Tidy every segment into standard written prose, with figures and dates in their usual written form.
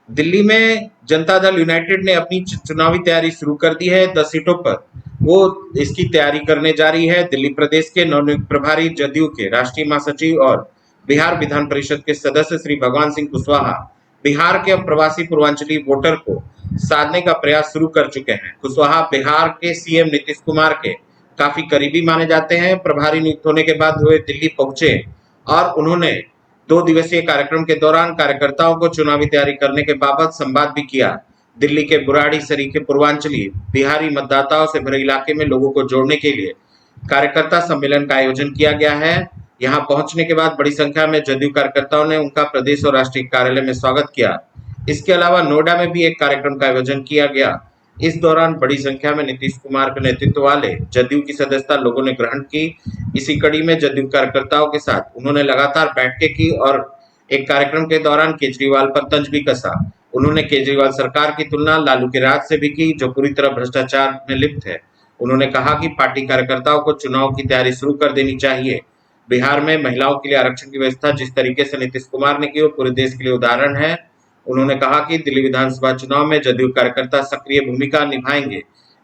दिल्ली में जनता दल यूनाइटेड ने अपनी चुनावी तैयारी शुरू कर दी है। 10 सीटों पर वो इसकी तैयारी करने जा रही है। दिल्ली प्रदेश के नवनियुक्त प्रभारी जदयू के राष्ट्रीय महासचिव और बिहार विधान परिषद के सदस्य श्री भगवान सिंह कुशवाहा बिहार के प्रवासी पूर्वांचली वोटर को साधने का प्रयास शुरू कर चुके हैं। कुशवाहा बिहार के सीएम नीतीश कुमार के काफी करीबी माने जाते हैं। प्रभारी नियुक्त होने के बाद वे दिल्ली पहुंचे और उन्होंने 2 दिवसीय कार्यक्रम के दौरान कार्यकर्ताओं को चुनावी तैयारी करने के बाबत संवाद भी किया। दिल्ली के बुराड़ी सरीखे पूर्वांचली बिहारी मतदाताओं से भरे इलाके में लोगों को जोड़ने के लिए कार्यकर्ता सम्मेलन का आयोजन किया गया है। यहां पहुंचने के बाद बड़ी संख्या में जदयू कार्यकर्ताओं ने उनका प्रदेश और राष्ट्रीय कार्यालय में स्वागत किया। इसके अलावा नोएडा में भी एक कार्यक्रम का आयोजन किया गया। इस दौरान बड़ी संख्या में नीतीश कुमार के नेतृत्व वाले जदयू की सदस्यता लोगों ने ग्रहण की। इसी कड़ी में जदयू कार्यकर्ताओं के साथ उन्होंने लगातार बैठकें की और एक कार्यक्रम के दौरान केजरीवाल पर तंज भी कसा। उन्होंने केजरीवाल सरकार की तुलना लालू के राज से भी की, जो पूरी तरह भ्रष्टाचार में लिप्त है। उन्होंने कहा कि पार्टी कार्यकर्ताओं को चुनाव की तैयारी शुरू कर देनी चाहिए। बिहार में महिलाओं के लिए आरक्षण की व्यवस्था जिस तरीके से नीतीश कुमार ने की, वो पूरे देश के लिए उदाहरण है। उन्होंने कहा कि दिल्ली विधानसभा चुनाव में जदयू कार्यकर्ता सक्रिय भूमिका निभाएंगे।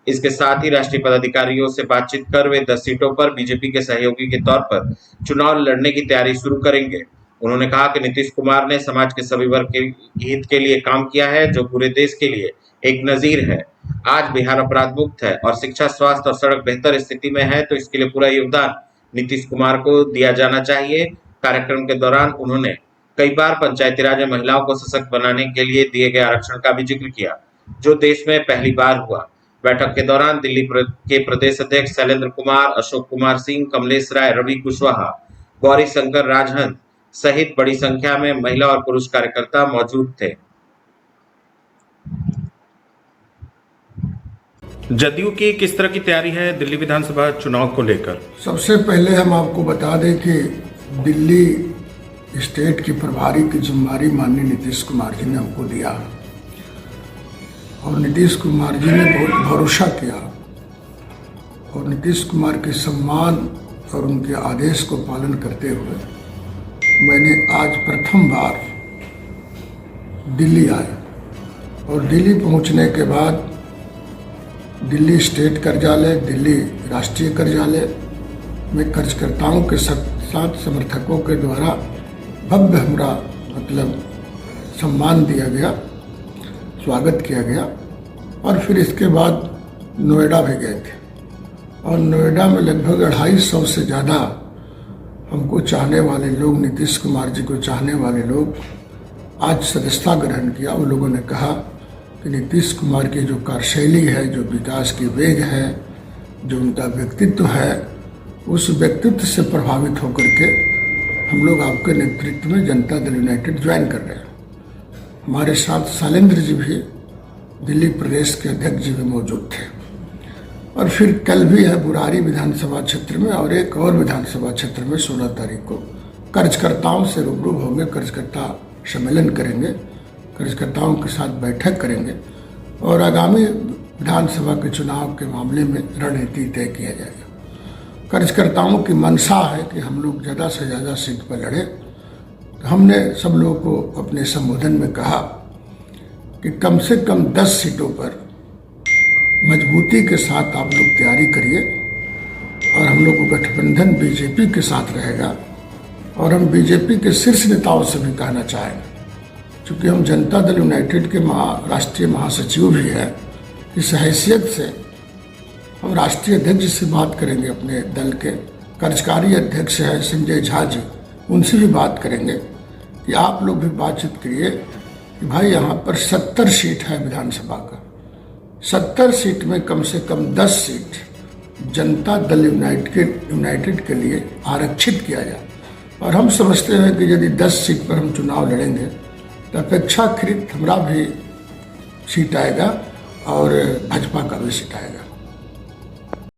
इसके साथ ही राष्ट्रीय पदाधिकारियों से बातचीत कर वे 10 सीटों पर बीजेपी के सहयोगी के तौर पर चुनाव लड़ने की तैयारी शुरू करेंगे। उन्होंने कहा कि नीतीश कुमार ने समाज के सभी वर्ग के हित के लिए काम किया है, जो पूरे देश के लिए एक नजीर है। आज बिहार अपराध मुक्त है और शिक्षा, स्वास्थ्य और सड़क बेहतर स्थिति में है, तो इसके लिए पूरा योगदान नीतीश कुमार को दिया जाना चाहिए। कार्यक्रम के दौरान उन्होंने कई बार पंचायती राज में महिलाओं को सशक्त बनाने के लिए दिए गए आरक्षण का भी जिक्र किया, जो देश में पहली बार हुआ। बैठक के दौरान दिल्ली के प्रदेश अध्यक्ष शैलेंद्र कुमार, अशोक कुमार सिंह, कमलेश राय, रवि कुशवाहा, गौरी शंकर राजहंस सहित बड़ी संख्या में महिला और पुरुष कार्यकर्ता मौजूद थे। जदयू की किस तरह की तैयारी है दिल्ली विधानसभा चुनाव को लेकर? सबसे पहले हम आपको बता दें कि दिल्ली स्टेट की प्रभारी की जिम्मेदारी माननीय नीतीश कुमार जी ने हमको दिया और नीतीश कुमार जी ने बहुत भरोसा किया और नीतीश कुमार के सम्मान और उनके आदेश को पालन करते हुए मैंने आज प्रथम बार दिल्ली आया और दिल्ली पहुंचने के बाद दिल्ली स्टेट कार्यालय, दिल्ली राष्ट्रीय कार्यालय में कार्यकर्ताओं के साथ समर्थकों के द्वारा भव्य हमरा सम्मान दिया गया, स्वागत किया गया। और फिर इसके बाद नोएडा भी गए थे और नोएडा में लगभग 250 से ज़्यादा हमको चाहने वाले लोग, नीतीश कुमार जी को चाहने वाले लोग आज सदस्यता ग्रहण किया। उन लोगों ने कहा कि नीतीश कुमार की जो कार्यशैली है, जो विकास की वेग है, जो उनका व्यक्तित्व है, उस व्यक्तित्व से प्रभावित होकर के हम लोग आपके नेतृत्व में जनता दल यूनाइटेड ज्वाइन कर रहे हैं। हमारे साथ शैलेंद्र जी भी, दिल्ली प्रदेश के अध्यक्ष जी भी मौजूद थे। और फिर कल भी है बुराड़ी विधानसभा क्षेत्र में और एक और विधानसभा क्षेत्र में 16 तारीख को कार्यकर्ताओं से रूबरू होंगे, कार्यकर्ता सम्मेलन करेंगे, कार्यकर्ताओं के साथ बैठक करेंगे और आगामी विधानसभा के चुनाव के मामले में रणनीति तय किया जाएगा। कार्यकर्ताओं की मंशा है कि हम लोग ज़्यादा से ज़्यादा सीट पर लड़े। तो हमने सब लोगों को अपने संबोधन में कहा कि कम से कम 10 सीटों पर मजबूती के साथ आप लोग तैयारी करिए और हम लोग को गठबंधन बीजेपी के साथ रहेगा। और हम बीजेपी के शीर्ष नेताओं से भी कहना चाहेंगे, चूँकि हम जनता दल यूनाइटेड के राष्ट्रीय महासचिव भी हैं, इस हैसियत से हम राष्ट्रीय अध्यक्ष से बात करेंगे, अपने दल के कार्यकारी अध्यक्ष हैं संजय झा जी, उनसे भी बात करेंगे कि आप लोग भी बातचीत करिए कि भाई यहाँ पर 70 सीट है विधानसभा का, 70 सीट में कम से कम 10 सीट जनता दल यूनाइटेड के लिए आरक्षित किया जाए। और हम समझते हैं कि यदि 10 सीट पर हम चुनाव लड़ेंगे तो अपेक्षाकृत हमारा भी सीट आएगा और भाजपा का भी सीट आएगा।